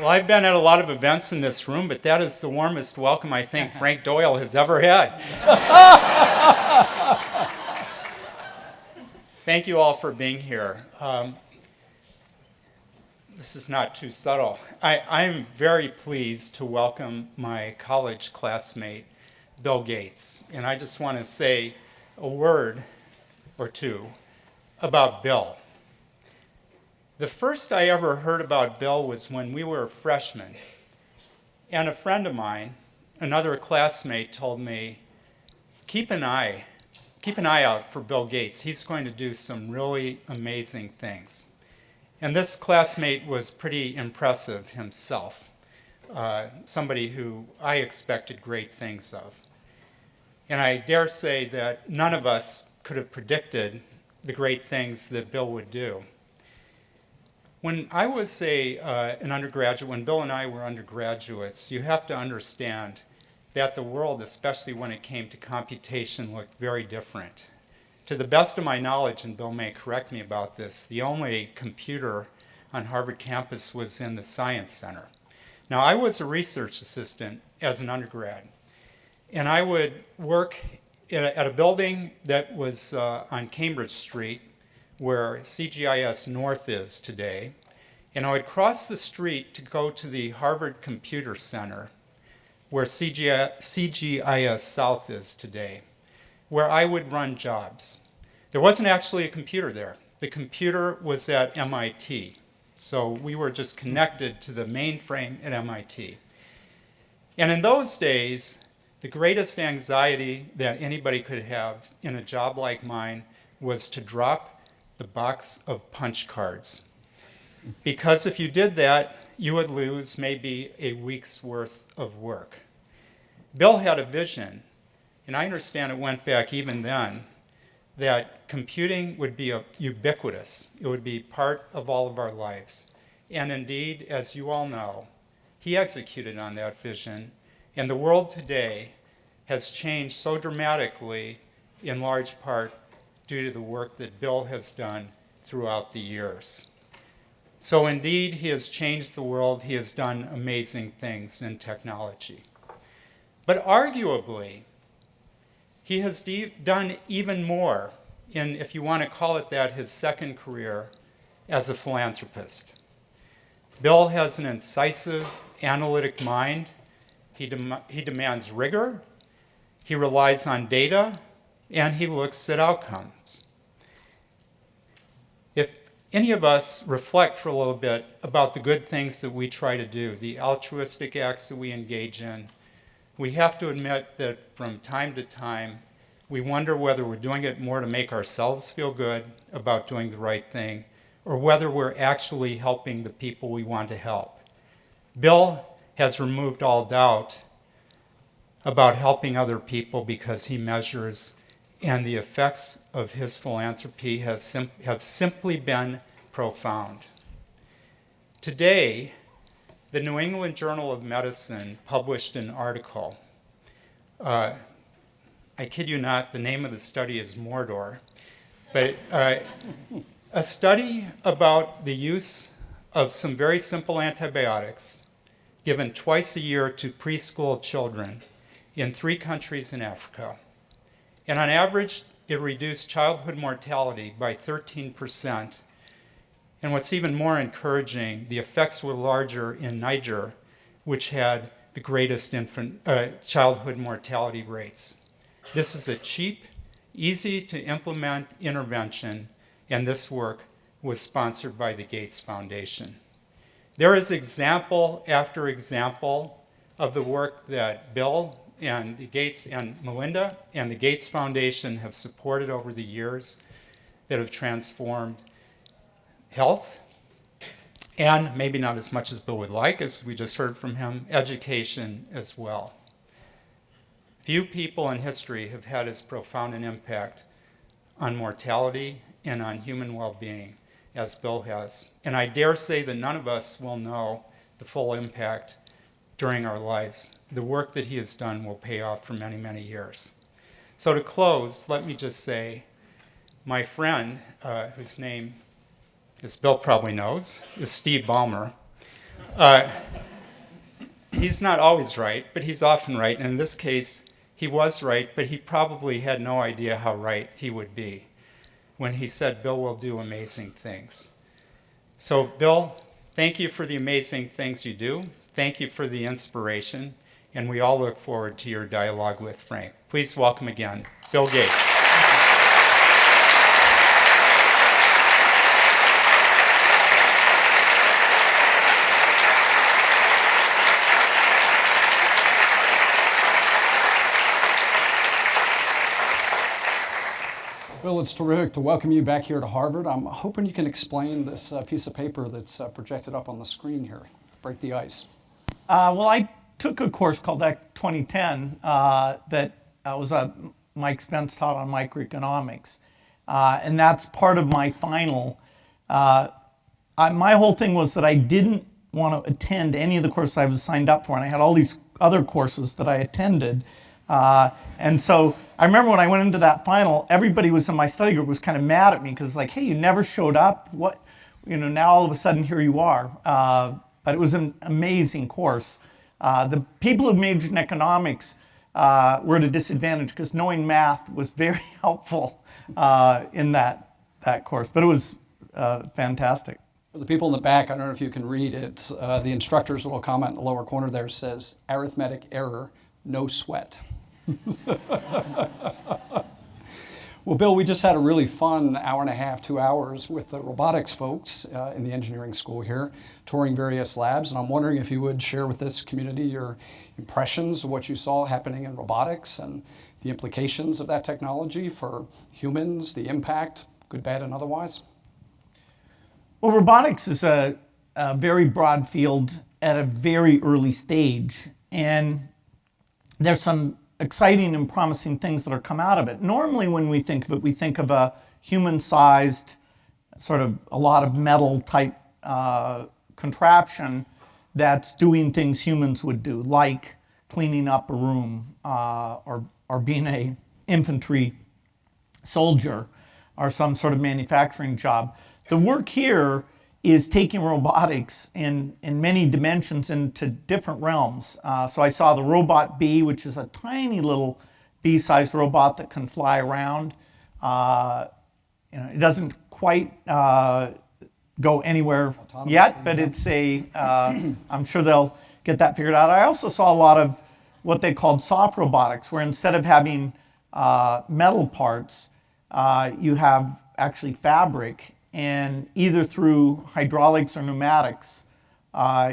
Well, I've been at a lot of events in this room, but that is the warmest welcome I think Frank Doyle has ever had. Thank you all for being here. This is not too subtle. I'm very pleased to welcome my college classmate, Bill Gates. And I just want to say a word or two about Bill. The first I ever heard about Bill was when we were freshmen. And a friend of mine, another classmate, told me, keep an eye out for Bill Gates. He's going to do some really amazing things. And this classmate was pretty impressive himself, somebody who I expected great things of. And I dare say that none of us could have predicted the great things that Bill would do. When I was an undergraduate, when Bill and I were undergraduates, you have to understand that the world, especially when it came to computation, looked very different. To the best of my knowledge, and Bill may correct me about this, the only computer on Harvard campus was in the Science Center. Now, I was a research assistant as an undergrad, and I would work at a building that was on Cambridge Street, where CGIS North is today, and I would cross the street to go to the Harvard Computer Center, where CGIS South is today, where I would run jobs. There wasn't actually a computer there. The computer was at MIT, so we were just connected to the mainframe at MIT. And in those days, the greatest anxiety that anybody could have in a job like mine was to drop the box of punch cards. Because if you did that, you would lose maybe a week's worth of work. Bill had a vision, and I understand it went back even then, that computing would be ubiquitous. It would be part of all of our lives. And indeed, as you all know, he executed on that vision, and the world today has changed so dramatically, in large part due to the work that Bill has done throughout the years. So indeed, he has changed the world. He has done amazing things in technology. But arguably, he has done even more in, if you want to call it that, his second career as a philanthropist. Bill has an incisive, analytic mind. He demands rigor. He relies on data, and he looks at outcomes. If any of us reflect for a little bit about the good things that we try to do, the altruistic acts that we engage in, we have to admit that from time to time, we wonder whether we're doing it more to make ourselves feel good about doing the right thing, or whether we're actually helping the people we want to help. Bill has removed all doubt about helping other people because he measures, and the effects of his philanthropy have simply been profound. Today, the New England Journal of Medicine published an article. I kid you not, the name of the study is Mordor, but a study about the use of some very simple antibiotics given twice a year to preschool children in 3 countries in Africa. And on average, it reduced childhood mortality by 13%. And what's even more encouraging, the effects were larger in Niger, which had the greatest childhood mortality rates. This is a cheap, easy to implement intervention, and this work was sponsored by the Gates Foundation. There is example after example of the work that Bill and the Gates and Melinda and the Gates Foundation have supported over the years that have transformed health, and maybe not as much as Bill would like, as we just heard from him, education as well. Few people in history have had as profound an impact on mortality and on human well-being as Bill has. And I dare say that none of us will know the full impact during our lives. The work that he has done will pay off for many, many years. So to close, let me just say, my friend, whose name, as Bill probably knows, is Steve Ballmer, Uh, he's not always right, but he's often right. And in this case, he was right, but he probably had no idea how right he would be when he said, Bill will do amazing things. So, Bill, thank you for the amazing things you do. Thank you for the inspiration. And we all look forward to your dialogue with Frank. Please welcome again, Bill Gates. Bill, it's terrific to welcome you back here to Harvard. I'm hoping you can explain this piece of paper that's projected up on the screen here. Break the ice. Well, I took a course called Act 2010 that was Mike Spence taught on microeconomics. And that's part of my final. My whole thing was that I didn't want to attend any of the courses I was signed up for, and I had all these other courses that I attended. And so I remember when I went into that final, everybody was in my study group was kind of mad at me because it's like, hey, you never showed up. What, now all of a sudden here you are. But it was an amazing course. The people who majored in economics were at a disadvantage because knowing math was very helpful in that course. But it was fantastic. For the people in the back, I don't know if you can read it. The instructor's little comment in the lower corner there says, arithmetic error, no sweat. Well, Bill, we just had a really fun hour and a half, 2 hours with the robotics folks in the engineering school here, touring various labs. And I'm wondering if you would share with this community your impressions of what you saw happening in robotics and the implications of that technology for humans, the impact, good, bad, and otherwise. Well, robotics is a very broad field at a very early stage. And there's some exciting and promising things that are come out of it. Normally when we think of it, we think of a human-sized, sort of a lot of metal type contraption that's doing things humans would do, like cleaning up a room or being a infantry soldier or some sort of manufacturing job. The work here is taking robotics in many dimensions into different realms. So I saw the robot bee, which is a tiny little bee-sized robot that can fly around. It doesn't quite go anywhere yet, but it's I'm sure they'll get that figured out. I also saw a lot of what they called soft robotics, where instead of having metal parts, you have actually fabric. And either through hydraulics or pneumatics,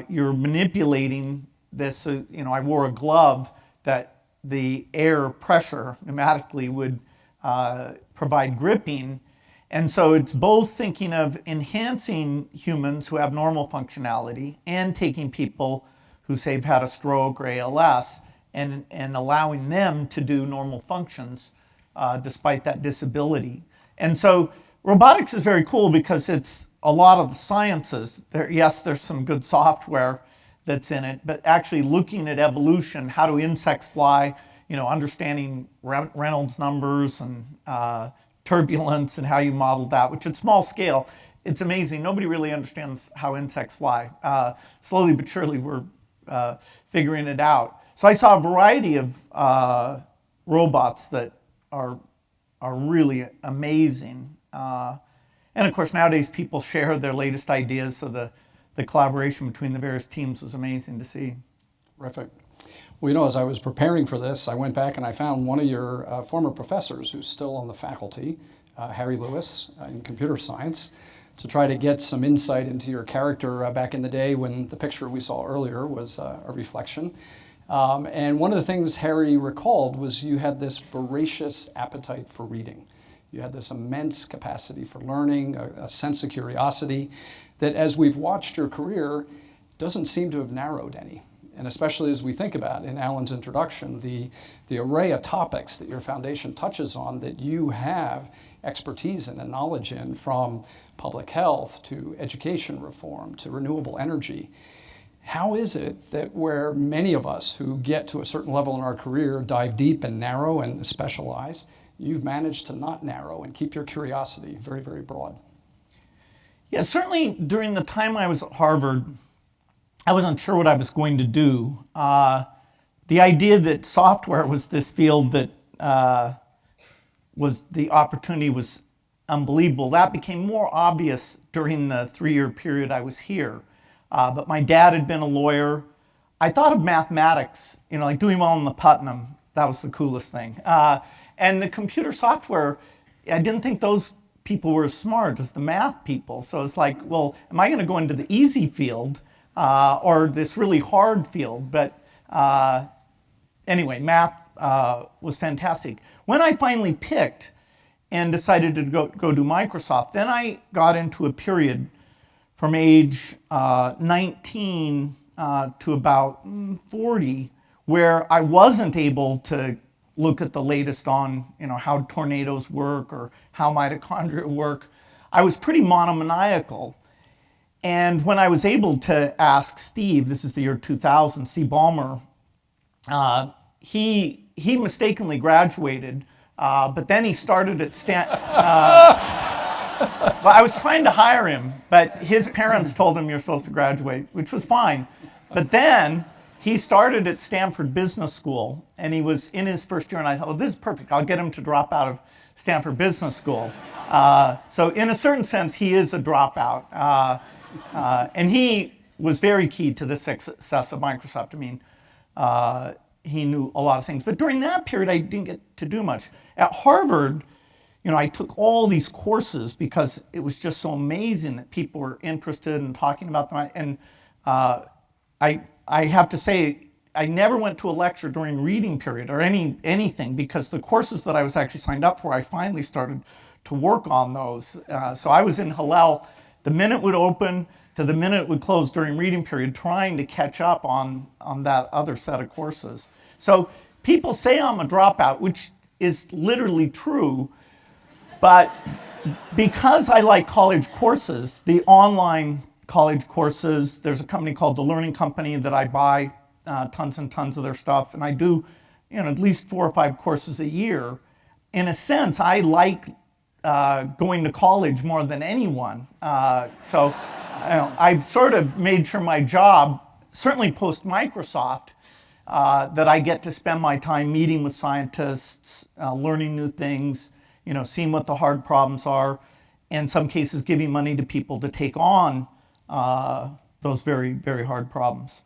you're manipulating this. I wore a glove that the air pressure pneumatically would provide gripping. And so it's both thinking of enhancing humans who have normal functionality and taking people who, say, have had a stroke or ALS and allowing them to do normal functions despite that disability. And so robotics is very cool because it's a lot of the sciences. Yes, there's some good software that's in it, but actually looking at evolution, how do insects fly, understanding Reynolds numbers and turbulence and how you model that, which at small scale, it's amazing. Nobody really understands how insects fly. Slowly but surely we're figuring it out. So I saw a variety of robots that are really amazing. And of course, nowadays people share their latest ideas, so the collaboration between the various teams was amazing to see. Terrific. Well, as I was preparing for this, I went back and I found one of your former professors who's still on the faculty, Harry Lewis, in computer science, to try to get some insight into your character back in the day when the picture we saw earlier was a reflection. And one of the things Harry recalled was you had this voracious appetite for reading. You had this immense capacity for learning, a sense of curiosity that, as we've watched your career, doesn't seem to have narrowed any. And especially as we think about, in Alan's introduction, the array of topics that your foundation touches on that you have expertise in and knowledge in, from public health to education reform to renewable energy. How is it that where many of us who get to a certain level in our career dive deep and narrow and specialize, you've managed to not narrow and keep your curiosity very, very broad? Yeah, certainly during the time I was at Harvard, I wasn't sure what I was going to do. The idea that software was this field that was the opportunity was unbelievable. That became more obvious during the 3-year period I was here. But my dad had been a lawyer. I thought of mathematics, like doing well in the Putnam. That was the coolest thing. And the computer software, I didn't think those people were as smart as the math people. So it's like, well, am I going to go into the easy field or this really hard field? But anyway, math was fantastic. When I finally picked and decided to go do Microsoft, then I got into a period from age 19 to about 40 where I wasn't able to look at the latest on how tornadoes work or how mitochondria work. I was pretty monomaniacal. And when I was able to ask Steve, this is the year 2000, Steve Ballmer, he mistakenly graduated, but then he started at well, I was trying to hire him, but his parents told him you're supposed to graduate, which was fine. But then he started at Stanford Business School, and he was in his first year, and I thought, well, this is perfect. I'll get him to drop out of Stanford Business School. So in a certain sense, he is a dropout. And he was very key to the success of Microsoft. I mean, he knew a lot of things. But during that period, I didn't get to do much. At Harvard, I took all these courses because it was just so amazing that people were interested in talking about them. And I have to say, I never went to a lecture during reading period or anything because the courses that I was actually signed up for, I finally started to work on those. So I was in Hillel the minute it would open to the minute it would close during reading period, trying to catch up on that other set of courses. So people say I'm a dropout, which is literally true, but because I like college courses, the online college courses, there's a company called The Learning Company that I buy tons and tons of their stuff, and I do at least 4 or 5 courses a year. In a sense, I like going to college more than anyone. So I've sort of made sure my job, certainly post-Microsoft, that I get to spend my time meeting with scientists, learning new things, seeing what the hard problems are, in some cases giving money to people to take on those very, very hard problems.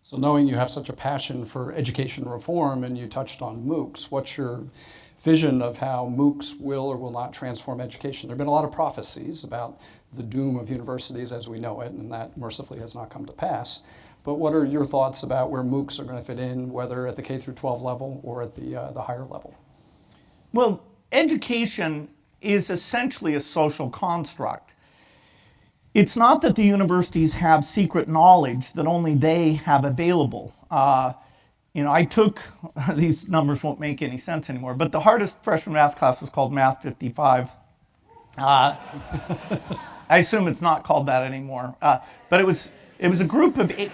So knowing you have such a passion for education reform, and you touched on MOOCs, what's your vision of how MOOCs will or will not transform education? There have been a lot of prophecies about the doom of universities as we know it, and that mercifully has not come to pass. But what are your thoughts about where MOOCs are going to fit in, whether at the K through 12 level or at the higher level? Well, education is essentially a social construct. It's not that the universities have secret knowledge that only they have available. I took, these numbers won't make any sense anymore, but the hardest freshman math class was called Math 55. I assume it's not called that anymore, but it was a group of it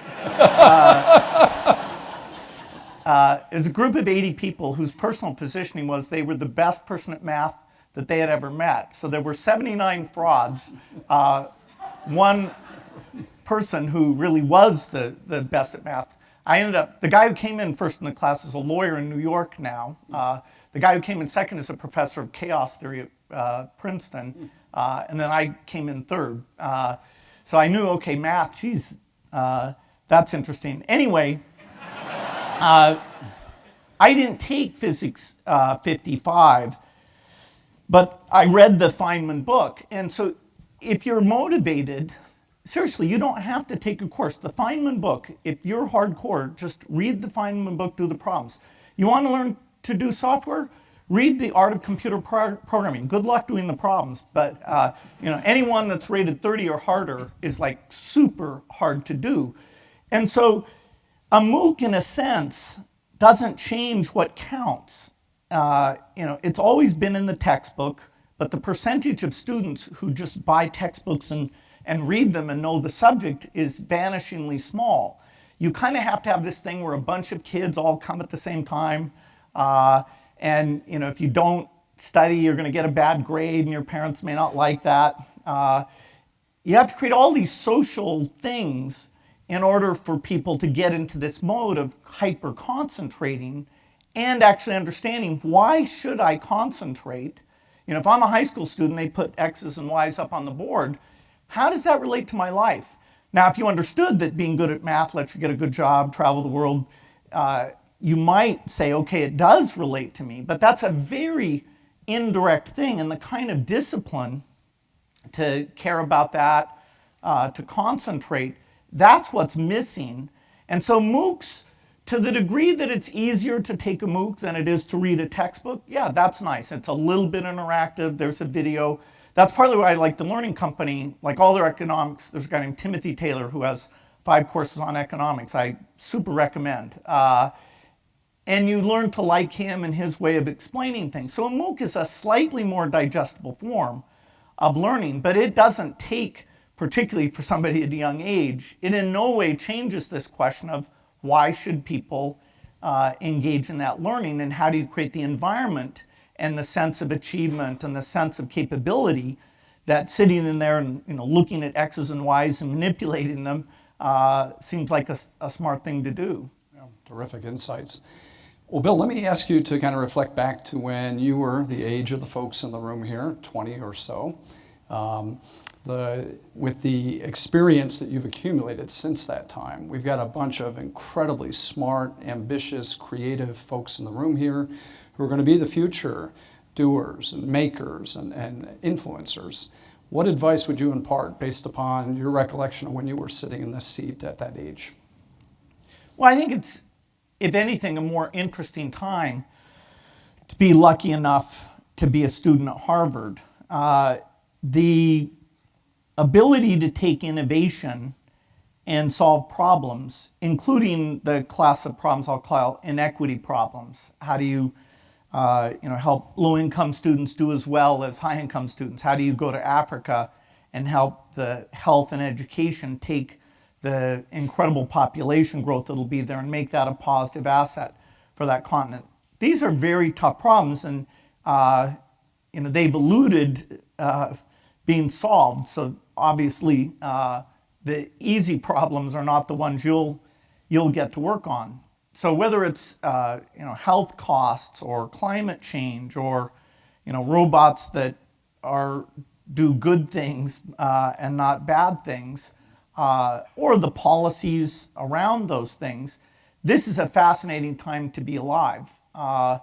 was a group of 80 people whose personal positioning was they were the best person at math that they had ever met. So there were 79 frauds. One person who really was the best at math. The guy who came in first in the class is a lawyer in New York now. The guy who came in second is a professor of chaos theory at Princeton. And then I came in third. So I knew, okay, math, geez, that's interesting. Anyway, I didn't take physics 55, but I read the Feynman book. And so if you're motivated, seriously, you don't have to take a course. The Feynman book, if you're hardcore, just read the Feynman book, do the problems. You want to learn to do software? Read The Art of Computer Programming. Good luck doing the problems, but anyone that's rated 30 or harder is like super hard to do. And so a MOOC, in a sense, doesn't change what counts. It's always been in the textbook, but the percentage of students who just buy textbooks and read them and know the subject is vanishingly small. You kind of have to have this thing where a bunch of kids all come at the same time. And if you don't study, you're going to get a bad grade and your parents may not like that. You have to create all these social things in order for people to get into this mode of hyper concentrating and actually understanding, why should I concentrate? You know, if I'm a high school student, they put X's and Y's up on the board. How does that relate to my life? Now, if you understood that being good at math lets you get a good job, travel the world, you might say, okay, it does relate to me, but that's a very indirect thing, and the kind of discipline to care about that, to concentrate, that's what's missing. And so MOOCs, to the degree that it's easier to take a MOOC than it is to read a textbook, yeah, that's nice. It's a little bit interactive, there's a video. That's partly why I like the Learning Company, like all their economics. There's a guy named Timothy Taylor who has 5 courses on economics. I super recommend. And you learn to like him and his way of explaining things. So a MOOC is a slightly more digestible form of learning, but it doesn't take, particularly for somebody at a young age, it in no way changes this question of why should people engage in that learning, and how do you create the environment and the sense of achievement and the sense of capability that sitting in there and looking at X's and Y's and manipulating them seems like a smart thing to do. Yeah, terrific insights. Well, Bill, let me ask you to kind of reflect back to when you were the age of the folks in the room here, 20 or so. With the experience that you've accumulated since that time, we've got a bunch of incredibly smart, ambitious, creative folks in the room here who are going to be the future doers and makers and influencers. What advice would you impart based upon your recollection of when you were sitting in this seat at that age? Well, I think it's, if anything, a more interesting time to be lucky enough to be a student at Harvard. The ability to take innovation and solve problems, including the class of problems I'll call inequity problems. How do you help low-income students do as well as high-income students? How do you go to Africa and help the health and education take the incredible population growth that'll be there and make that a positive asset for that continent? These are very tough problems, and they've eluded being solved. So obviously, the easy problems are not the ones you'll get to work on. So whether it's health costs or climate change or robots that do good things and not bad things, or the policies around those things, this is a fascinating time to be alive. I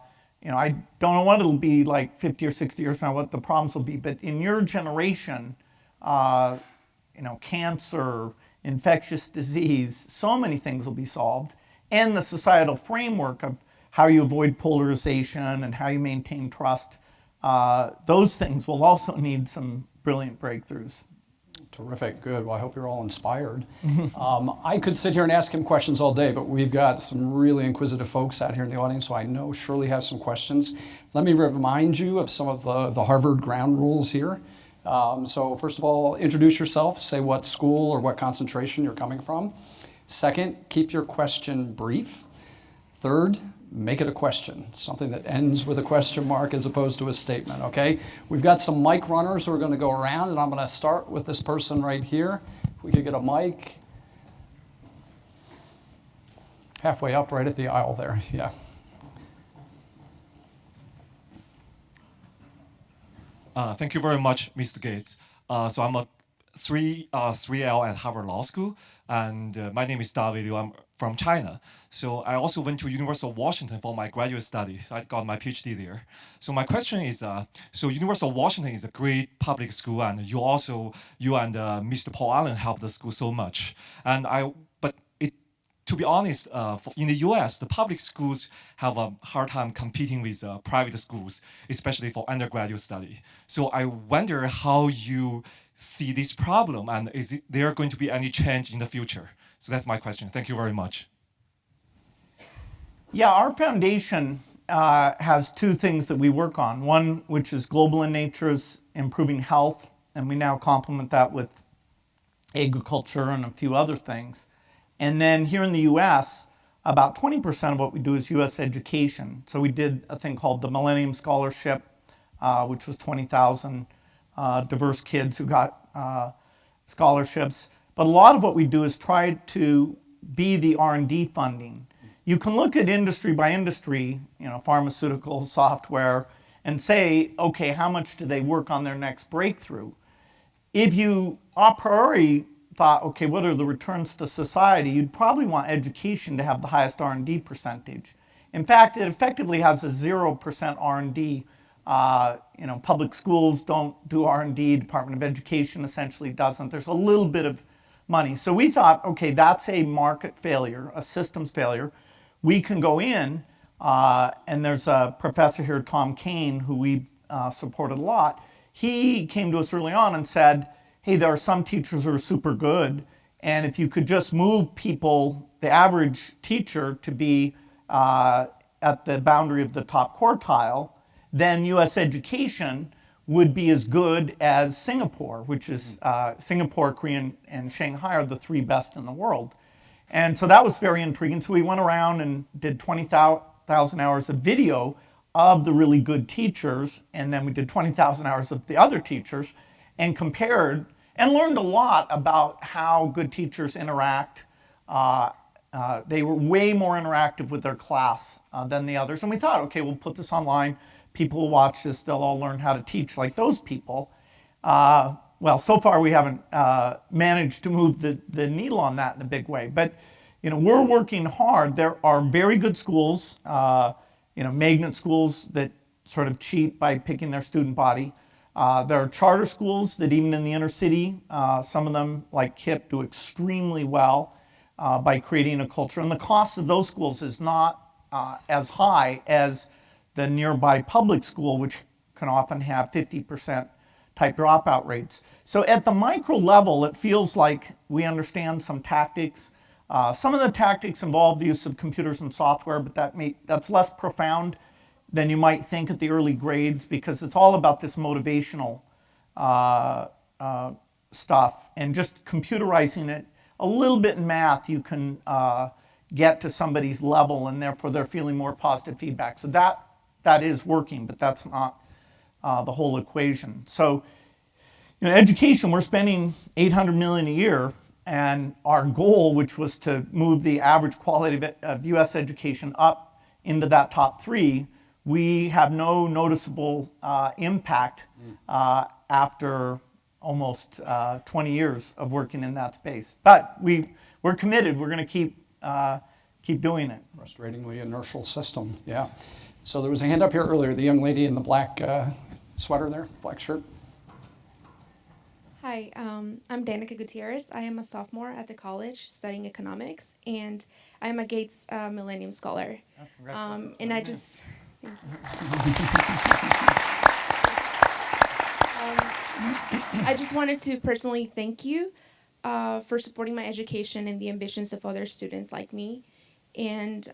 don't know what it'll be like 50 or 60 years from now, what the problems will be, but in your generation, cancer, infectious disease, so many things will be solved, and the societal framework of how you avoid polarization and how you maintain trust. Those things will also need some brilliant breakthroughs. Terrific, good. Well, I hope you're all inspired. I could sit here and ask him questions all day, but we've got some really inquisitive folks out here in the audience who I know surely have some questions. Let me remind you of some of the Harvard ground rules here. So first of all, introduce yourself, say what school or what concentration you're coming from. Second, keep your question brief. Third, make it a question, something that ends with a question mark as opposed to a statement, okay? We've got some mic runners who are going to go around, and I'm going to start with this person right here. If we could get a mic. Halfway up right at the aisle there, yeah. Thank you very much, Mr. Gates. So I'm a 3L at Harvard Law School, and my name is David Liu. I'm from China. So I also went to University of Washington for my graduate study. So I got my PhD there. So my question is, so University of Washington is a great public school, and you and Mr. Paul Allen helped the school so much. To be honest, in the US, the public schools have a hard time competing with private schools, especially for undergraduate study. So I wonder how you see this problem, and is there going to be any change in the future? So that's my question. Thank you very much. Yeah, our foundation has 2 things that we work on. One, which is global in nature, is improving health, and we now complement that with agriculture and a few other things. And then here in the US, about 20% of what we do is US education. So we did a thing called the Millennium Scholarship, which was 20,000 diverse kids who got scholarships. But a lot of what we do is try to be the R&D funding. You can look at industry by industry, pharmaceutical, software, and say, okay, how much do they work on their next breakthrough? If you a priori thought, okay, what are the returns to society, you'd probably want education to have the highest R&D percentage. In fact, it effectively has a 0% R&D. Public schools don't do R&D, Department of Education essentially doesn't. There's a little bit of money. So we thought, okay, that's a market failure, a systems failure. We can go in, and there's a professor here, Tom Kane, who we supported a lot. He came to us early on and said, hey, there are some teachers who are super good, and if you could just move people, the average teacher, to be at the boundary of the top quartile, then US education would be as good as Singapore, which is Singapore, Korea, and Shanghai are the 3 best in the world. And so that was very intriguing. So we went around and did 20,000 hours of video of the really good teachers, and then we did 20,000 hours of the other teachers and compared and learned a lot about how good teachers interact. They were way more interactive with their class than the others. And we thought, okay, we'll put this online. People will watch this. They'll all learn how to teach like those people. Well, so far we haven't managed to move the needle on that in a big way. But we're working hard. There are very good schools, magnet schools that sort of cheat by picking their student body. There are charter schools that even in the inner city, some of them like KIPP do extremely well by creating a culture. And the cost of those schools is not as high as the nearby public school, which can often have 50% type dropout rates. So at the micro level, it feels like we understand some tactics. Some of the tactics involve the use of computers and software, but that's less profound than you might think at the early grades, because it's all about this motivational stuff, and just computerizing it. A little bit in math, you can get to somebody's level, and therefore they're feeling more positive feedback. So that is working, but that's not the whole equation. So, education, we're spending $800 million a year, and our goal, which was to move the average quality of U.S. education up into that top 3, we have no noticeable impact after almost 20 years of working in that space. But we're committed. We're going to keep doing it. Frustratingly inertial system, yeah. So there was a hand up here earlier, the young lady in the black sweater there, black shirt. Hi, I'm Danica Gutierrez. I am a sophomore at the college studying economics, and I am a Gates Millennium Scholar. Oh, and I just... Thank you. I just wanted to personally thank you for supporting my education and the ambitions of other students like me. And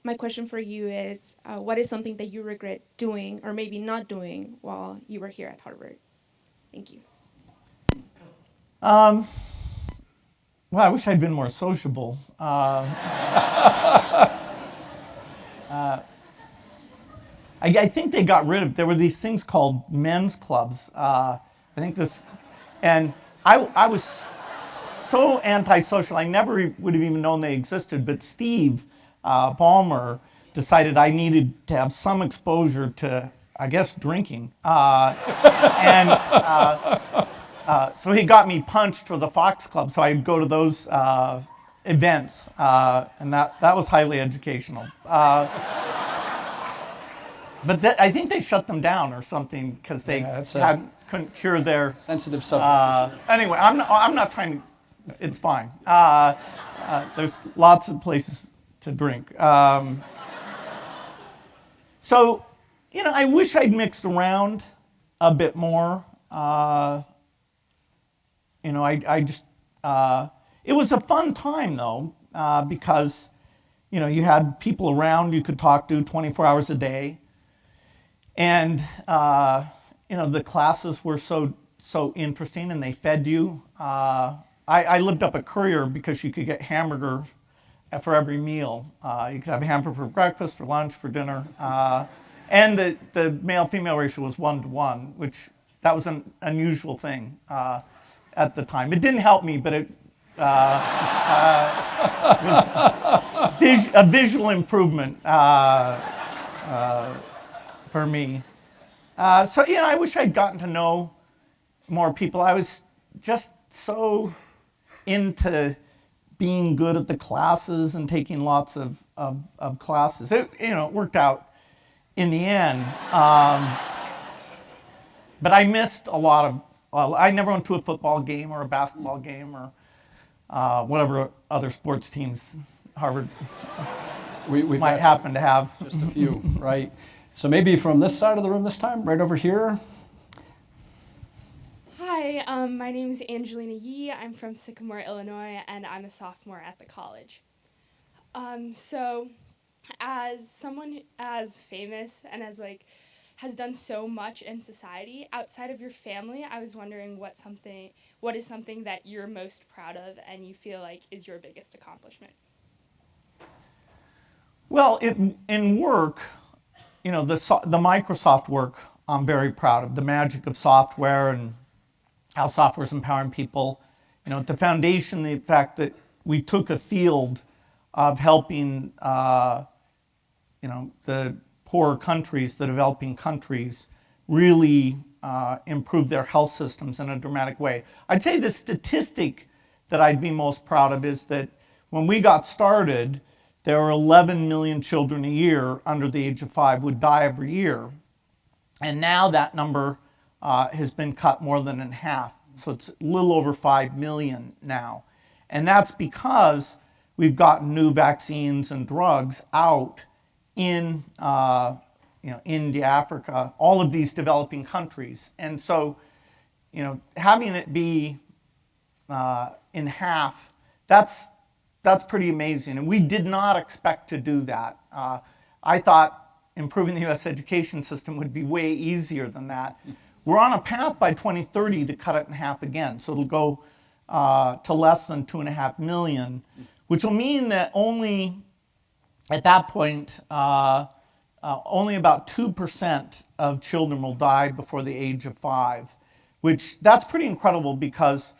my question for you is, what is something that you regret doing or maybe not doing while you were here at Harvard? Thank you. Well, I wish I'd been more sociable. I think they got rid of, there were these things called men's clubs. I think this, and I was so antisocial, I never would have even known they existed, but Steve Ballmer decided I needed to have some exposure to, I guess, drinking. So he got me punched for the Fox Club, so I'd go to those events, and that was highly educational. But I think they shut them down or something because they couldn't cure their sensitive subject. Anyway, I'm not trying to. It's fine. There's lots of places to drink. So, I wish I'd mixed around a bit more. I just. It was a fun time though, because, you had people around you could talk to 24 hours a day. And, the classes were so interesting, and they fed you. I lived up at Courier because you could get hamburger for every meal. You could have a hamburger for breakfast, for lunch, for dinner. And the male-female ratio was 1-to-1, which that was an unusual thing. at the time. It didn't help me, but it was a visual improvement for me. So, I wish I'd gotten to know more people. I was just so into being good at the classes and taking lots of classes. It worked out in the end. But I missed a lot of, I never went to a football game or a basketball game or whatever other sports teams Harvard We might happen to have. just a few, right? So maybe from this side of the room this time, right over here. Hi, my name is Angelina Yee. I'm from Sycamore, Illinois, and I'm a sophomore at the college. So, as someone as famous and as has done so much in society outside of your family, I was wondering what is something that you're most proud of and you feel like is your biggest accomplishment? Well, in work, the Microsoft work, I'm very proud of. The magic of software and how software is empowering people. At the foundation, the fact that we took a field of helping, the poorer countries, the developing countries, really improve their health systems in a dramatic way. I'd say the statistic that I'd be most proud of is that when we got started, there were 11 million children a year under the age of 5 would die every year. And now that number has been cut more than in half. So it's a little over 5 million now. And that's because we've gotten new vaccines and drugs out in India, Africa, all of these developing countries. And so, having it be in half, that's pretty amazing. And we did not expect to do that. I thought improving the U.S. education system would be way easier than that. We're on a path by 2030 to cut it in half again. So it'll go to less than 2.5 million, which will mean that at that point, only about 2% of children will die before the age of 5, that's pretty incredible because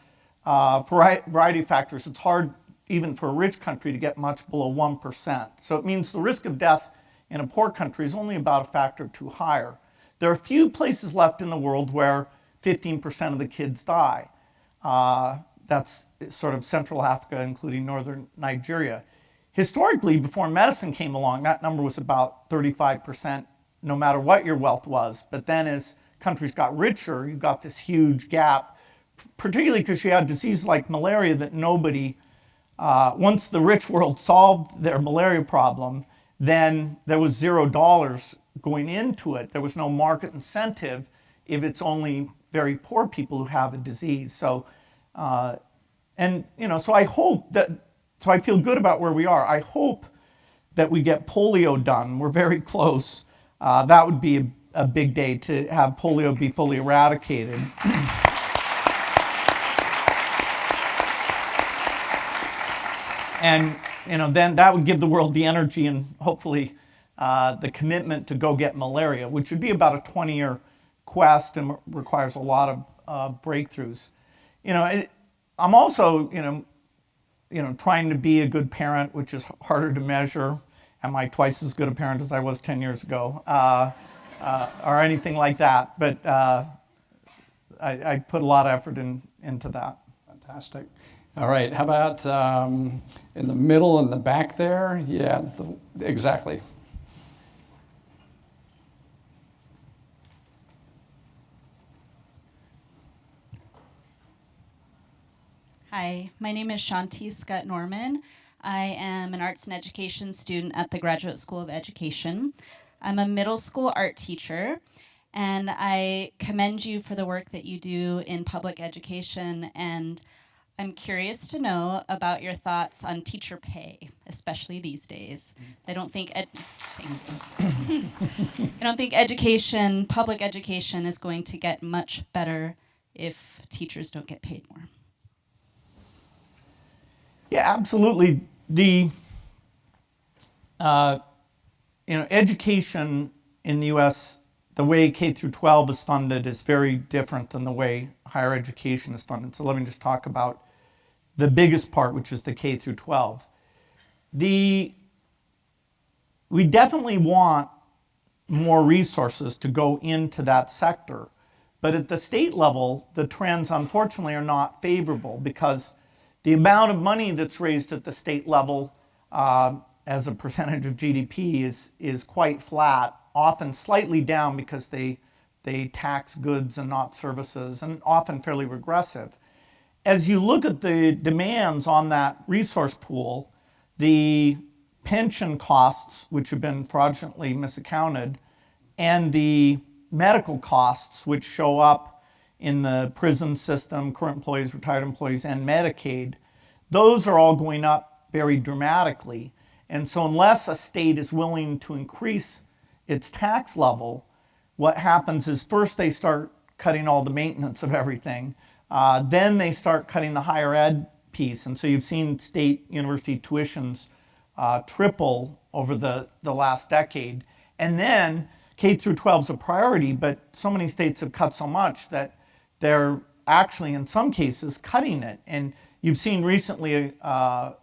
for a variety of factors, it's hard even for a rich country to get much below 1%. So it means the risk of death in a poor country is only about a factor of 2 higher. There are a few places left in the world where 15% of the kids die. That's sort of Central Africa, including northern Nigeria. Historically, before medicine came along, that number was about 35%, no matter what your wealth was. But then as countries got richer, you got this huge gap, particularly because you had diseases like malaria that nobody, once the rich world solved their malaria problem, then there was $0 going into it. There was no market incentive if it's only very poor people who have a disease. So, so I hope that, so I feel good about where we are. I hope that we get polio done. We're very close. That would be a big day to have polio be fully eradicated. And then that would give the world the energy and hopefully the commitment to go get malaria, which would be about a 20-year quest and requires a lot of breakthroughs. I'm also, trying to be a good parent, which is harder to measure. Am I twice as good a parent as I was 10 years ago? Or anything like that. But I put a lot of effort into that. Fantastic. All right, how about in the middle and the back there? Yeah, exactly. Hi, my name is Shanti Scott Norman. I am an arts and education student at the Graduate School of Education. I'm a middle school art teacher, and I commend you for the work that you do in public education, and I'm curious to know about your thoughts on teacher pay, especially these days. I don't think public education is going to get much better if teachers don't get paid more. Yeah, absolutely. The education in the U.S. the way K through 12 is funded is very different than the way higher education is funded. So let me just talk about the biggest part, which is the K through 12. We definitely want more resources to go into that sector. But at the state level, the trends unfortunately are not favorable because the amount of money that's raised at the state level as a percentage of GDP is quite flat, often slightly down because they tax goods and not services, and often fairly regressive. As you look at the demands on that resource pool, the pension costs, which have been fraudulently misaccounted, and the medical costs, which show up in the prison system, current employees, retired employees, and Medicaid, those are all going up very dramatically. And so unless a state is willing to increase its tax level, what happens is first they start cutting all the maintenance of everything, then they start cutting the higher ed piece. And so you've seen state university tuitions triple over the last decade. And then K through 12 is a priority, but so many states have cut so much that they're actually, in some cases, cutting it. And you've seen recently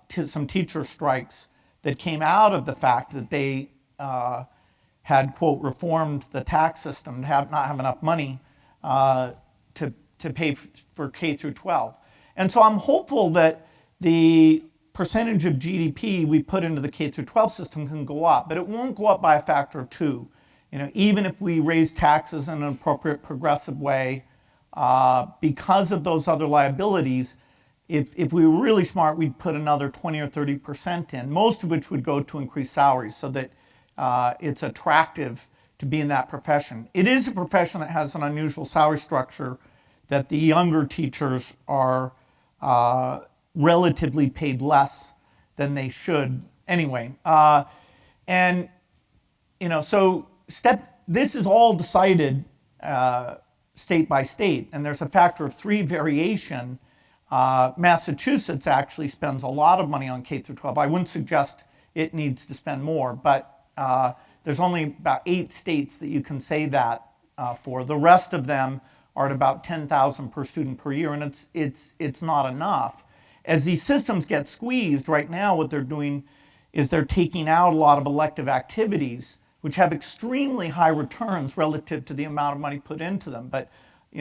some teacher strikes that came out of the fact that they had, quote, reformed the tax system to not have enough money to pay for K through 12. And so I'm hopeful that the percentage of GDP we put into the K through 12 system can go up, but it won't go up by a factor of 2. Even if we raise taxes in an appropriate progressive way, because of those other liabilities, if we were really smart, we'd put another 20 or 30% in, most of which would go to increase salaries so that it's attractive to be in that profession. It is a profession that has an unusual salary structure that the younger teachers are relatively paid less than they should anyway. So this is all decided state by state, and there's a factor of 3 variation. Massachusetts actually spends a lot of money on K through 12. I wouldn't suggest it needs to spend more, but there's only about 8 states that you can say that for. The rest of them are at about $10,000 per student per year, and it's not enough. As these systems get squeezed right now, what they're doing is they're taking out a lot of elective activities, which have extremely high returns relative to the amount of money put into them. But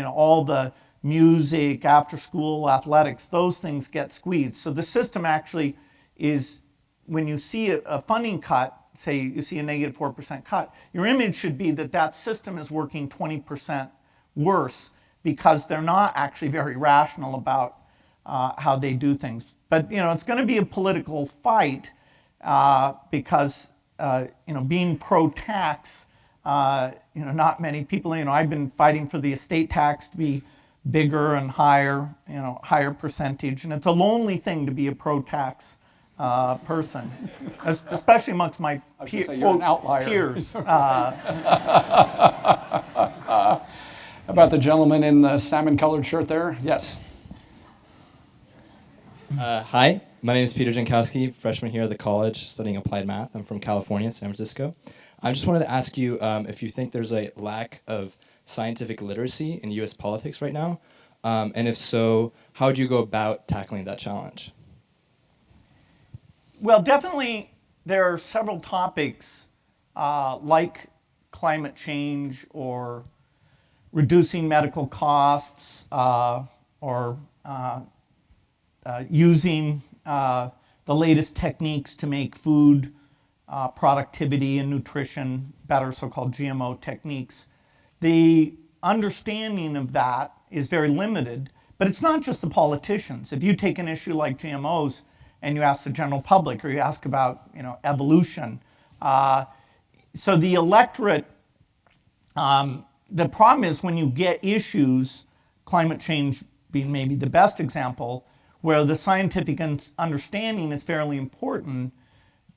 all the music, after-school athletics, those things get squeezed. So the system actually is, when you see a funding cut, say you see a negative 4% cut, your image should be that that system is working 20% worse because they're not actually very rational about how they do things. But it's going to be a political fight because being pro-tax, not many people. I've been fighting for the estate tax to be bigger and higher, higher percentage, and it's a lonely thing to be a pro-tax person, especially amongst my peers. How about the gentleman in the salmon-colored shirt there? Yes. Hi, my name is Peter Jankowski, freshman here at the college studying applied math. I'm from California, San Francisco. I just wanted to ask you if you think there's a lack of scientific literacy in U.S. politics right now, and if so, how would you go about tackling that challenge? Well, definitely there are several topics like climate change or reducing medical costs or using the latest techniques to make food productivity and nutrition better, so-called GMO techniques. The understanding of that is very limited, but it's not just the politicians. If you take an issue like GMOs and you ask the general public, or you ask about evolution, so the electorate, the problem is when you get issues, climate change being maybe the best example, where the scientific understanding is fairly important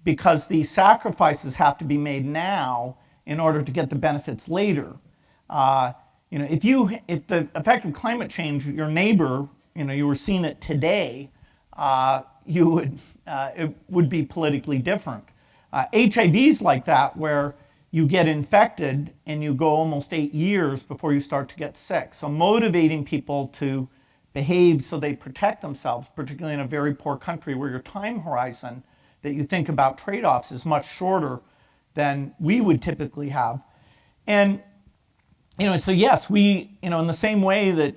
because these sacrifices have to be made now in order to get the benefits later. If the effect of climate change, your neighbor, you were seeing it today, it would be politically different. HIV is like that, where you get infected and you go almost 8 years before you start to get sick. So motivating people to behave so they protect themselves, particularly in a very poor country where your time horizon that you think about trade-offs is much shorter than we would typically have. And, so yes, we, in the same way that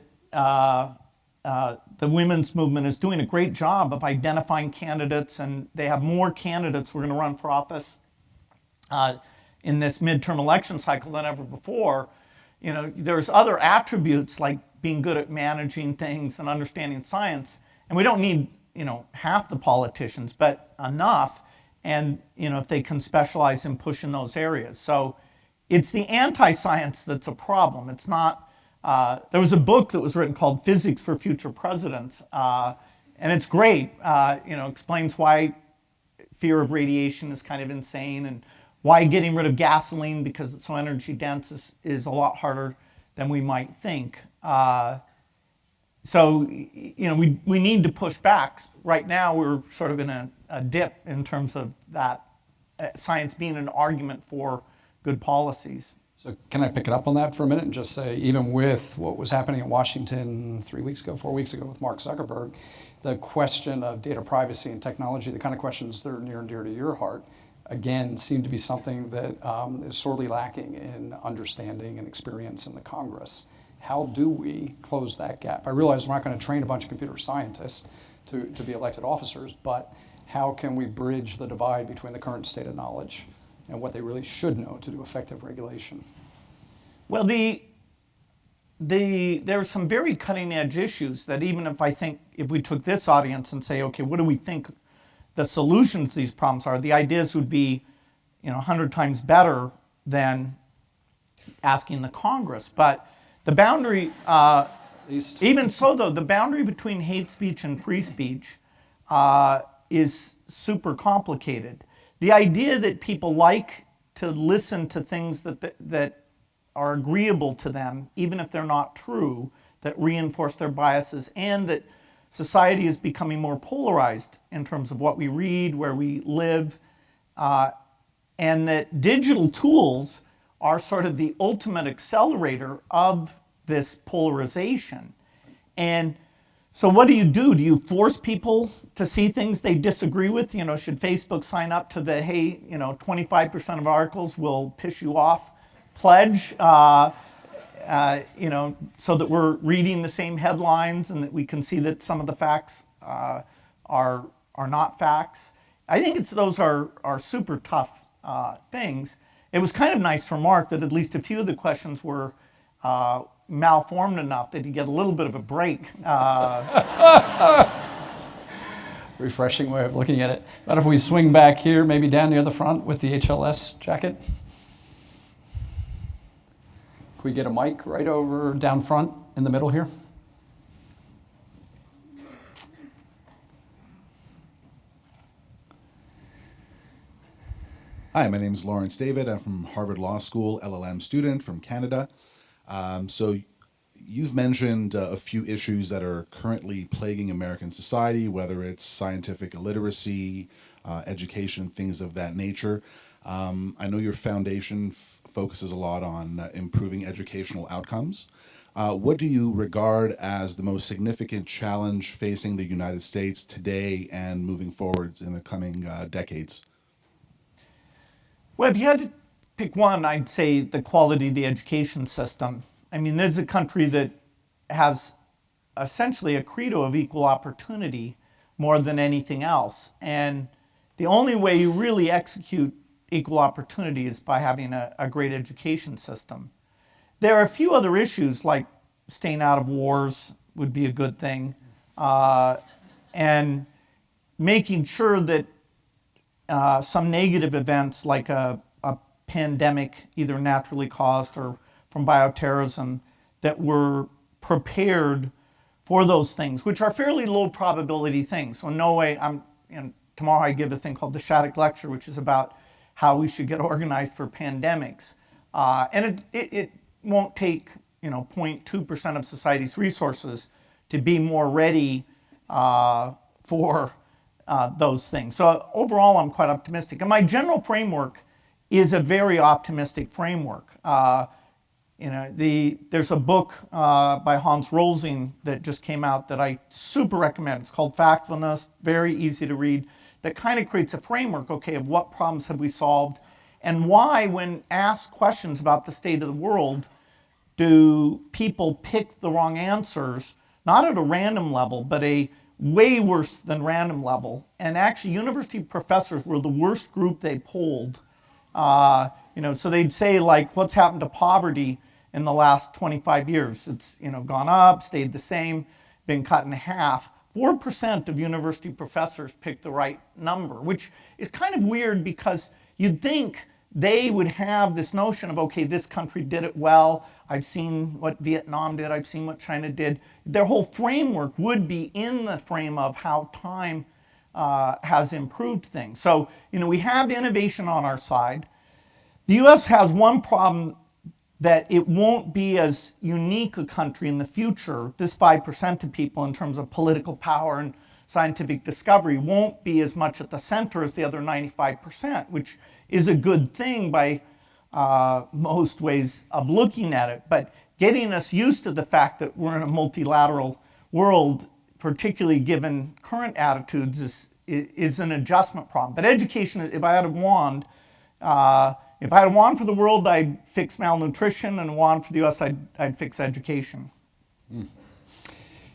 the women's movement is doing a great job of identifying candidates, and they have more candidates who are going to run for office in this midterm election cycle than ever before. There's other attributes like being good at managing things and understanding science, and we don't need half the politicians, but enough. And if they can specialize and push in those areas, so it's the anti-science that's a problem. It's not. There was a book that was written called "Physics for Future Presidents," and it's great. Explains why fear of radiation is kind of insane, and why getting rid of gasoline because it's so energy dense is a lot harder than we might think. So we need to push back. Right now we're sort of in a dip in terms of that science being an argument for good policies. So can I pick it up on that for a minute and just say, even with what was happening in Washington 4 weeks ago with Mark Zuckerberg, the question of data privacy and technology, the kind of questions that are near and dear to your heart, again, seem to be something that is sorely lacking in understanding and experience in the Congress. How do we close that gap? I realize we're not going to train a bunch of computer scientists to be elected officers, but how can we bridge the divide between the current state of knowledge and what they really should know to do effective regulation? Well, there are some very cutting edge issues that even if we took this audience and say, okay, what do we think the solutions to these problems are, the ideas would be 100 times better than asking the Congress. But the boundary, even so though, the boundary between hate speech and free speech is super complicated. The idea that people like to listen to things that are agreeable to them, even if they're not true, that reinforce their biases, and that society is becoming more polarized in terms of what we read, where we live, and that digital tools are sort of the ultimate accelerator of this polarization. And so what do? Do you force people to see things they disagree with? Should Facebook sign up to the, hey, 25% of articles will piss you off pledge, so that we're reading the same headlines and that we can see that some of the facts are not facts? I think those are super tough things. It was kind of nice for Mark that at least a few of the questions were malformed enough that he get a little bit of a break. Refreshing way of looking at it. But if we swing back here, maybe down near the front with the HLS jacket. Can we get a mic right over down front in the middle here? Hi, my name is Lawrence David. I'm from Harvard Law School, LLM student from Canada. So you've mentioned a few issues that are currently plaguing American society, whether it's scientific illiteracy, education, things of that nature. I know your foundation focuses a lot on improving educational outcomes. What do you regard as the most significant challenge facing the United States today and moving forward in the coming decades? Well, if you had to pick one, I'd say the quality of the education system. I mean, this is a country that has essentially a credo of equal opportunity more than anything else. And the only way you really execute equal opportunity is by having a great education system. There are a few other issues, like staying out of wars would be a good thing, and making sure that some negative events like a pandemic, either naturally caused or from bioterrorism, that we're prepared for those things, which are fairly low probability things. So no way, tomorrow I give a thing called the Shattuck Lecture, which is about how we should get organized for pandemics. And it won't take 0.2% of society's resources to be more ready for those things. So overall, I'm quite optimistic. And my general framework is a very optimistic framework. There's a book by Hans Rosing that just came out that I super recommend. It's called Factfulness, very easy to read, that kind of creates a framework, okay, of what problems have we solved and why, when asked questions about the state of the world, do people pick the wrong answers, not at a random level, but a way worse than random level. And actually, university professors were the worst group they polled. So they'd say, like, what's happened to poverty in the last 25 years? It's, gone up, stayed the same, been cut in half. 4% of university professors picked the right number, which is kind of weird because you'd think they would have this notion of, okay, this country did it well. I've seen what Vietnam did. I've seen what China did. Their whole framework would be in the frame of how time has improved things. So, we have innovation on our side. The US has one problem, that it won't be as unique a country in the future. This 5% of people in terms of political power and scientific discovery won't be as much at the center as the other 95%, which is a good thing by most ways of looking at it. But getting us used to the fact that we're in a multilateral world, particularly given current attitudes, is an adjustment problem. But education, if I had a wand, for the world, I'd fix malnutrition, and a wand for the US, I'd fix education.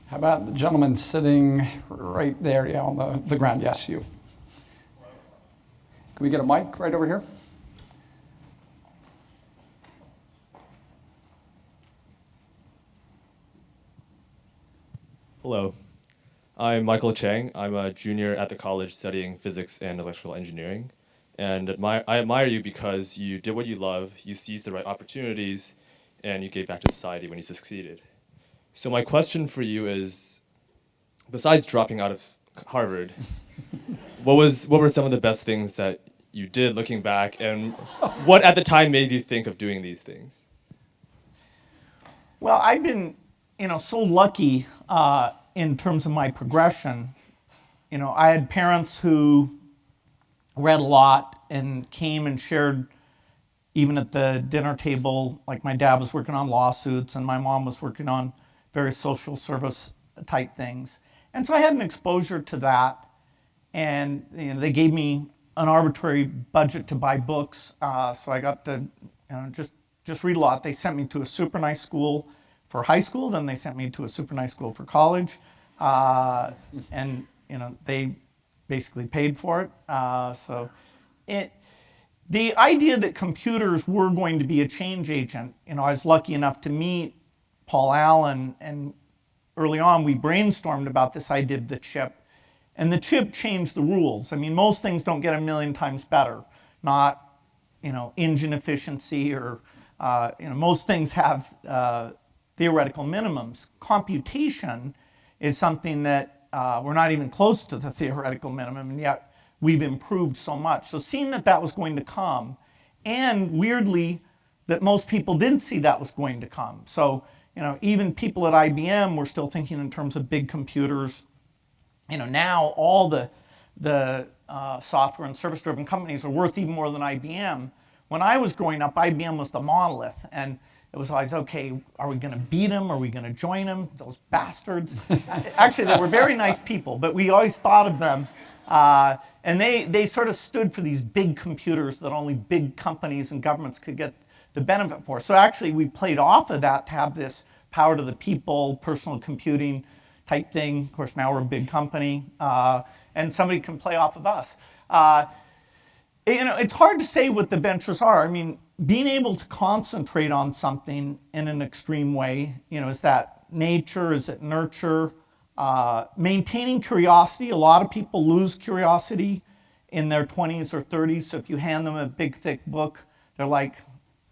How about the gentleman sitting right there, yeah, on the ground? Yes, you. Can we get a mic right over here? Hello, I'm Michael Chang. I'm a junior at the college studying physics and electrical engineering. And I admire you because you did what you love, you seized the right opportunities, and you gave back to society when you succeeded. So my question for you is, besides dropping out of Harvard, what were some of the best things that you did looking back, and what at the time made you think of doing these things? Well, I've been, so lucky in terms of my progression. I had parents who read a lot and came and shared, even at the dinner table. Like, my dad was working on lawsuits and my mom was working on various social service type things. And so I had an exposure to that. And they gave me an arbitrary budget to buy books. So I got to just read a lot. They sent me to a super nice school for high school. Then they sent me to a super nice school for college. And they basically paid for it. The idea that computers were going to be a change agent, I was lucky enough to meet Paul Allen, and early on we brainstormed about this idea of the chip, and the chip changed the rules. I mean, most things don't get a million times better, not engine efficiency or most things have theoretical minimums. Computation is something that we're not even close to the theoretical minimum, and yet we've improved so much. So seeing that was going to come, and weirdly, that most people didn't see that was going to come. So, even people at IBM were still thinking in terms of big computers. Now all the software and service-driven companies are worth even more than IBM. When I was growing up, IBM was the monolith, and it was always, okay, are we going to beat them? Are we going to join them? Those bastards. Actually, they were very nice people, but we always thought of them. And they sort of stood for these big computers that only big companies and governments could get the benefit for. So actually, we played off of that to have this power to the people, personal computing type thing. Of course, now we're a big company, and somebody can play off of us. It's hard to say what the ventures are. I mean, being able to concentrate on something in an extreme way, is that nature? Is it nurture? Maintaining curiosity. A lot of people lose curiosity in their 20s or 30s. So if you hand them a big, thick book, they're like,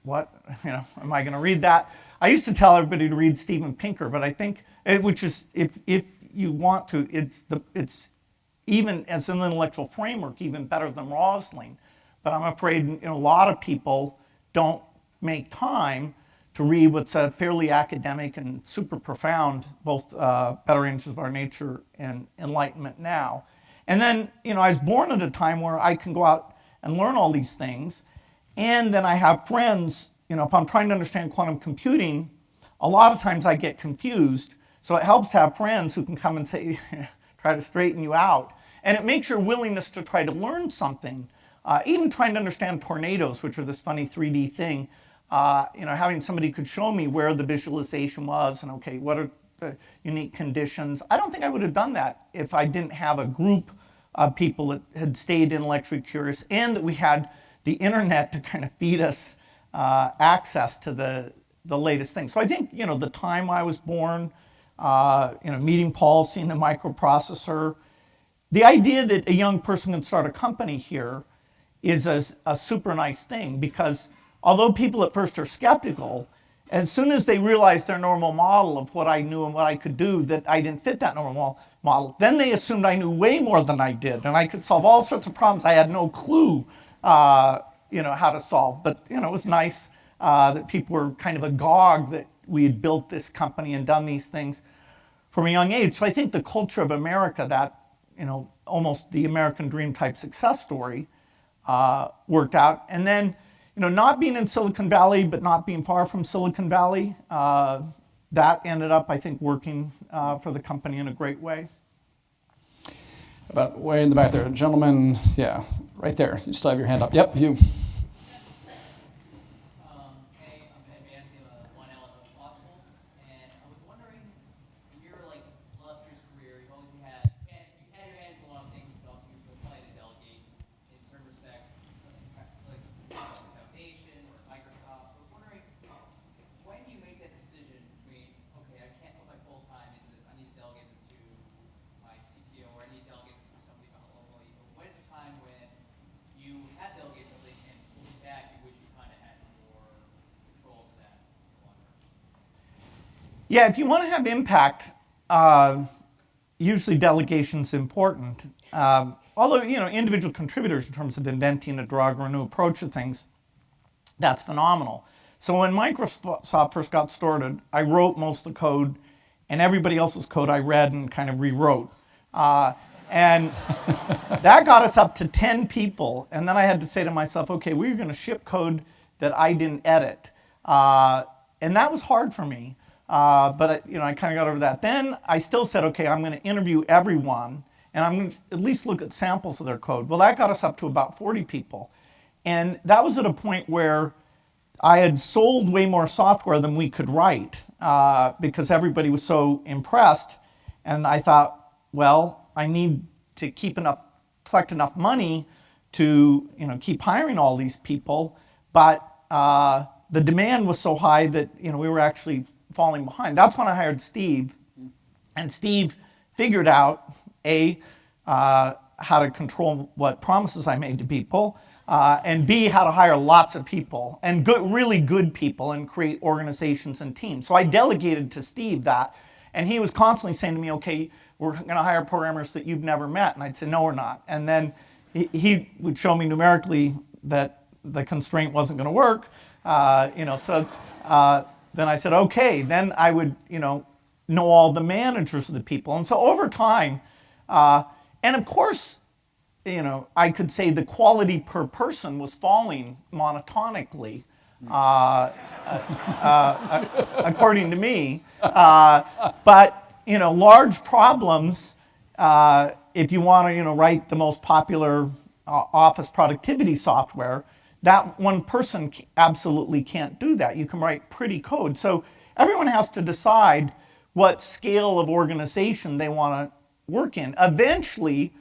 what? Am I going to read that? I used to tell everybody to read Steven Pinker, but I think, which is, if you want to, it's even as an intellectual framework, even better than Rosling. But I'm afraid a lot of people don't make time to read what's a fairly academic and super profound, both Better Angels of Our Nature and Enlightenment Now. And then, I was born at a time where I can go out and learn all these things. And then I have friends, if I'm trying to understand quantum computing, a lot of times I get confused. So it helps to have friends who can come and say, try to straighten you out. And it makes your willingness to try to learn something, even trying to understand tornadoes, which are this funny 3D thing, having somebody could show me where the visualization was and, okay, what are the unique conditions. I don't think I would have done that if I didn't have a group of people that had stayed intellectually curious and that we had the internet to kind of feed us access to the latest things. So I think, the time I was born, meeting Paul, seeing the microprocessor, the idea that a young person can start a company here is a super nice thing, because although people at first are skeptical, as soon as they realized their normal model of what I knew and what I could do, that I didn't fit that normal model, then they assumed I knew way more than I did, and I could solve all sorts of problems I had no clue, how to solve. But it was nice that people were kind of agog that we had built this company and done these things from a young age. So I think the culture of America, that almost the American dream type success story, worked out. And then, not being in Silicon Valley, but not being far from Silicon Valley, that ended up, I think, working for the company in a great way. About way in the back there. Gentleman, yeah, right there. You still have your hand up. Yep, you. Yeah, if you want to have impact, usually delegation's important. Although, individual contributors in terms of inventing a drug or a new approach to things, that's phenomenal. So when Microsoft first got started, I wrote most of the code, and everybody else's code I read and kind of rewrote. And that got us up to 10 people, and then I had to say to myself, okay, we're going to ship code that I didn't edit. And that was hard for me. But I kind of got over that. Then I still said, okay, I'm going to interview everyone, and I'm going to at least look at samples of their code. Well, that got us up to about 40 people. And that was at a point where I had sold way more software than we could write, because everybody was so impressed. And I thought, well, I need to collect enough money to keep hiring all these people. But the demand was so high that we were actually falling behind. That's when I hired Steve, and Steve figured out how to control what promises I made to people, and B, how to hire lots of people and really good people and create organizations and teams. So I delegated to Steve that, and he was constantly saying to me, okay, we're going to hire programmers that you've never met, and I'd say no, we're not. And then he would show me numerically that the constraint wasn't going to work, then I said, okay, then I would, know all the managers of the people. And so over time, and of course, I could say the quality per person was falling monotonically, according to me. But, large problems, if you want to, write the most popular office productivity software, that one person absolutely can't do that. You can write pretty code. So everyone has to decide what scale of organization they want to work in. Eventually,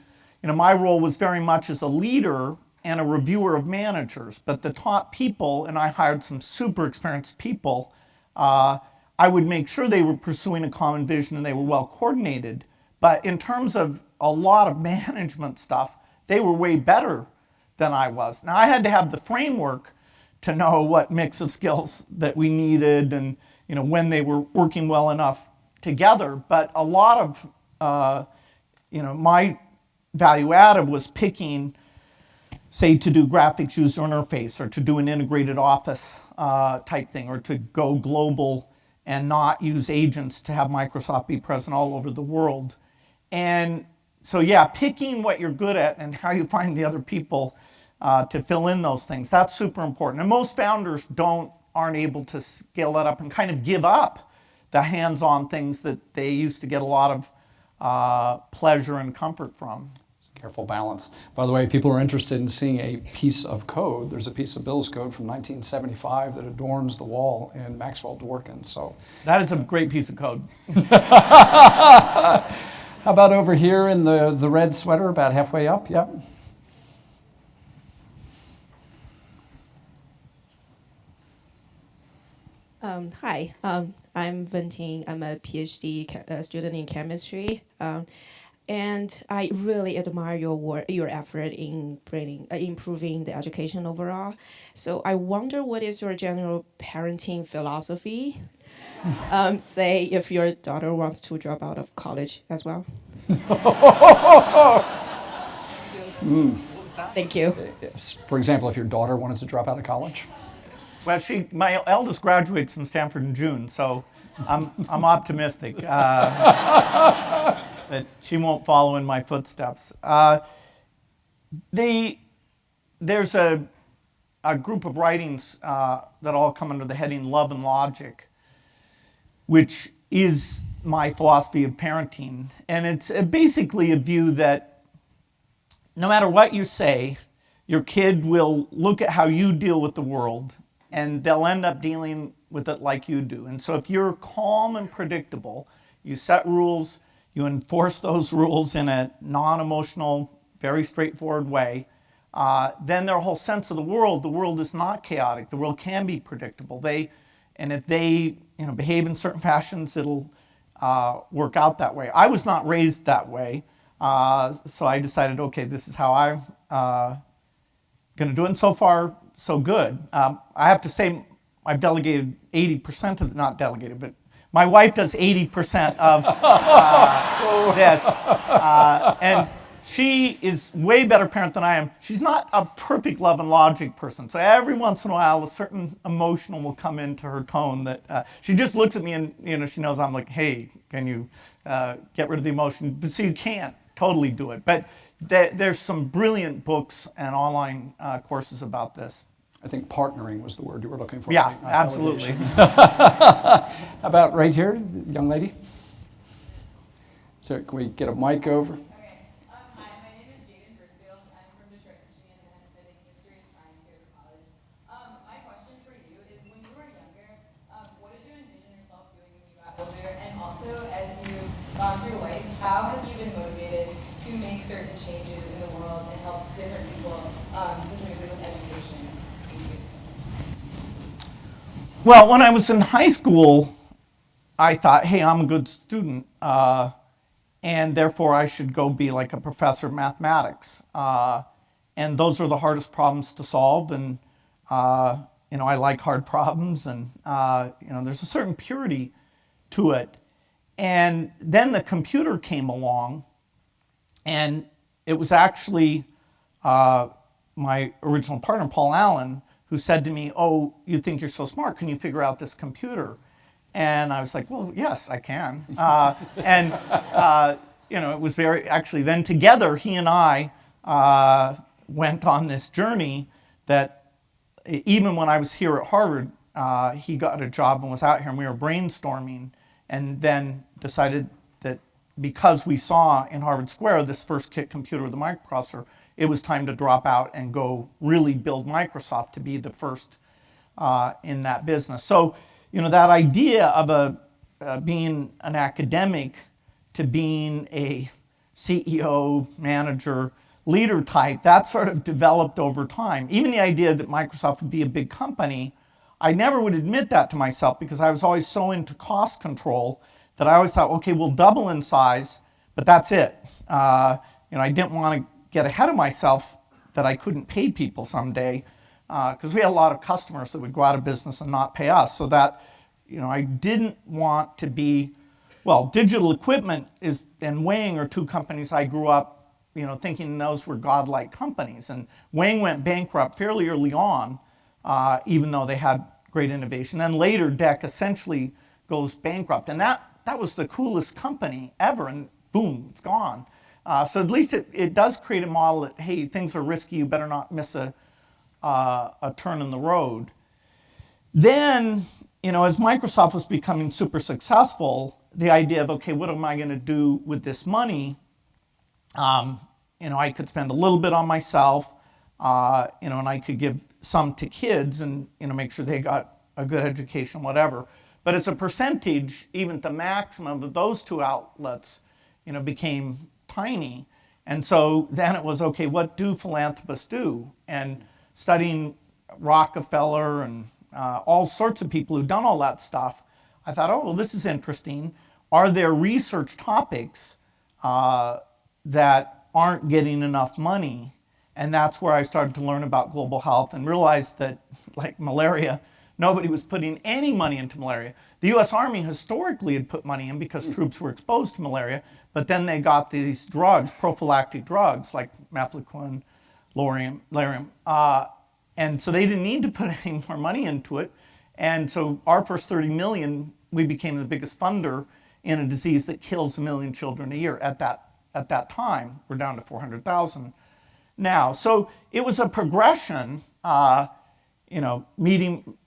my role was very much as a leader and a reviewer of managers. But the top people, and I hired some super experienced people, I would make sure they were pursuing a common vision and they were well coordinated. But in terms of a lot of management stuff, they were way better than I was. Now I had to have the framework to know what mix of skills that we needed and when they were working well enough together. But a lot of my value added was picking, say, to do graphics user interface or to do an integrated office type thing, or to go global and not use agents to have Microsoft be present all over the world. And so yeah, picking what you're good at and how you find the other people to fill in those things. That's super important. And most founders aren't able to scale that up and kind of give up the hands-on things that they used to get a lot of pleasure and comfort from. Careful balance. By the way, people are interested in seeing a piece of code. There's a piece of Bill's code from 1975 that adorns the wall in Maxwell Dworkin. So that is a great piece of code. How about over here in the red sweater, about halfway up? Yep. Hi, I'm Venting. I'm a PhD student in chemistry. And I really admire your effort in improving the education overall. So I wonder, what is your general parenting philosophy? Say if your daughter wants to drop out of college as well. Thank you. For example, if your daughter wanted to drop out of college? Well, my eldest graduates from Stanford in June, so I'm optimistic. That she won't follow in my footsteps. There's a group of writings that all come under the heading Love and Logic, which is my philosophy of parenting. And it's basically a view that no matter what you say, your kid will look at how you deal with the world, and they'll end up dealing with it like you do. And so if you're calm and predictable, you set rules, you enforce those rules in a non-emotional, very straightforward way, then their whole sense of the world is not chaotic. The world can be predictable. And if they behave in certain fashions, it'll work out that way. I was not raised that way, so I decided, okay, this is how I'm going to do it, and so far, so good. I have to say, I've delegated 80% of, not delegated, but my wife does 80% of this, and she is way better parent than I am. She's not a perfect love and logic person, so every once in a while a certain emotional will come into her tone that she just looks at me and she knows I'm like, hey, can you get rid of the emotion? But so you can't totally do it. But there's some brilliant books and online courses about this. I think partnering was the word you were looking for. Yeah, absolutely. About right here, the young lady. So can we get a mic over? Okay. Hi, my name is Jaden Brickfield. I'm from Detroit, Michigan, and I'm studying history and science here at college. My question for you is, when you were younger, what did you envision yourself doing when you got older? And also, as you've gone through life, how have you been motivated to make certain changes in the world and help different people, specifically with education? Well, when I was in high school, I thought, hey, I'm a good student, and therefore I should go be like a professor of mathematics. And those are the hardest problems to solve, and I like hard problems, and there's a certain purity to it. And then the computer came along, and it was actually my original partner, Paul Allen, who said to me, oh, you think you're so smart, can you figure out this computer? And I was like, well, yes, I can. It was actually then together, he and I went on this journey that even when I was here at Harvard, he got a job and was out here, and we were brainstorming, and then decided that because we saw in Harvard Square this first kit computer with a microprocessor, it was time to drop out and go really build Microsoft to be the first in that business. So, that idea of being an academic to being a CEO, manager, leader type, that sort of developed over time. Even the idea that Microsoft would be a big company, I never would admit that to myself because I was always so into cost control that I always thought, okay, we'll double in size, but that's it. I didn't want to get ahead of myself that I couldn't pay people someday, because we had a lot of customers that would go out of business and not pay us. So that, I didn't want to be, Digital Equipment and Wang are two companies I grew up, thinking those were godlike companies. And Wang went bankrupt fairly early on, even though they had great innovation. Then later, DEC essentially goes bankrupt. And that was the coolest company ever, and boom, it's gone. So at least it does create a model that, hey, things are risky, you better not miss a turn in the road. Then, as Microsoft was becoming super successful, the idea of, okay, what am I going to do with this money? I could spend a little bit on myself, and I could give some to kids and, make sure they got a good education, whatever. But as a percentage, even the maximum of those two outlets, became tiny. And so then it was, okay, what do philanthropists do? And studying Rockefeller and all sorts of people who've done all that stuff, I thought, oh, well, this is interesting. Are there research topics that aren't getting enough money? And that's where I started to learn about global health and realized that, like malaria, nobody was putting any money into malaria. The US Army historically had put money in because troops were exposed to malaria, but then they got these drugs, prophylactic drugs, like mefloquine, lariam, and so they didn't need to put any more money into it. And so our first 30 million, we became the biggest funder in a disease that kills 1 million children a year at that time. We're down to 400,000 now. So it was a progression,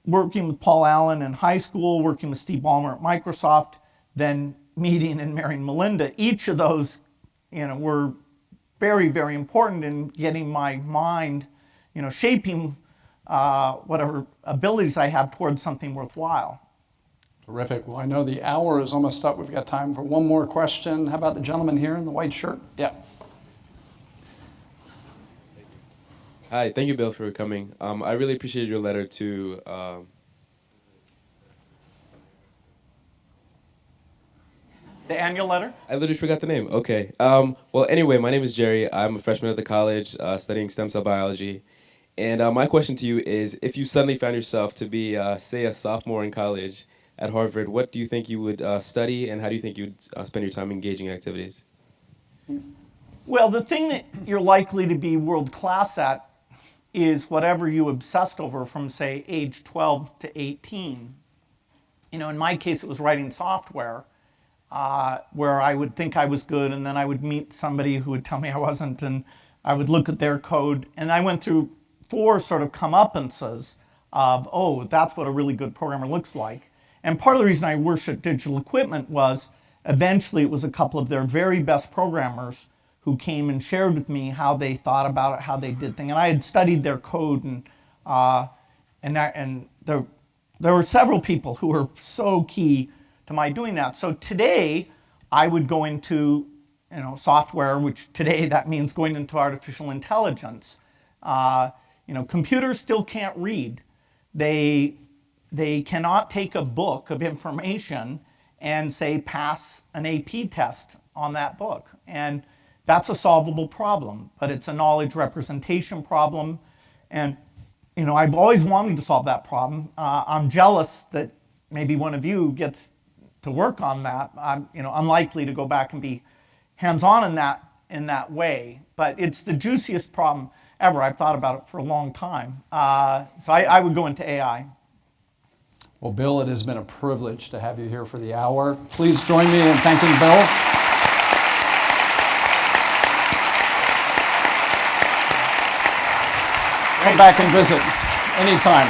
working with Paul Allen in high school, working with Steve Ballmer at Microsoft, then meeting and marrying Melinda. Each of those, were very, very important in getting my mind, shaping whatever abilities I have towards something worthwhile. Terrific. Well, I know the hour is almost up. We've got time for one more question. How about the gentleman here in the white shirt? Yeah. Hi, thank you, Bill, for coming. I really appreciated your letter to The annual letter? I literally forgot the name. Okay. Well, anyway, my name is Jerry. I'm a freshman at the college studying stem cell biology. And my question to you is, if you suddenly found yourself to be, say, a sophomore in college at Harvard, what do you think you would study, and how do you think you would spend your time engaging in activities? Well, the thing that you're likely to be world class at is whatever you obsessed over from, say, age 12 to 18. In my case, it was writing software, where I would think I was good, and then I would meet somebody who would tell me I wasn't, and I would look at their code. And I went through 4 sort of comeuppances of, oh, that's what a really good programmer looks like. And part of the reason I worshiped digital equipment was eventually it was a couple of their very best programmers who came and shared with me how they thought about it, how they did things. And I had studied their code, and there were several people who were so key to my doing that. So today, I would go into software, which today that means going into artificial intelligence. Computers still can't read. They cannot take a book of information and say pass an AP test on that book. And that's a solvable problem, but it's a knowledge representation problem. And I've always wanted to solve that problem. I'm jealous that maybe one of you gets to work on that. I'm unlikely to go back and be hands-on in that way, but it's the juiciest problem ever. I've thought about it for a long time. So I would go into AI. Well, Bill, it has been a privilege to have you here for the hour. Please join me in thanking Bill. Come back and visit anytime.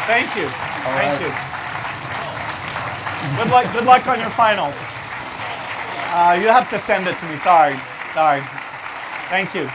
Thank you. Thank you. Good luck on your finals. You have to send it to me. Sorry. Thank you.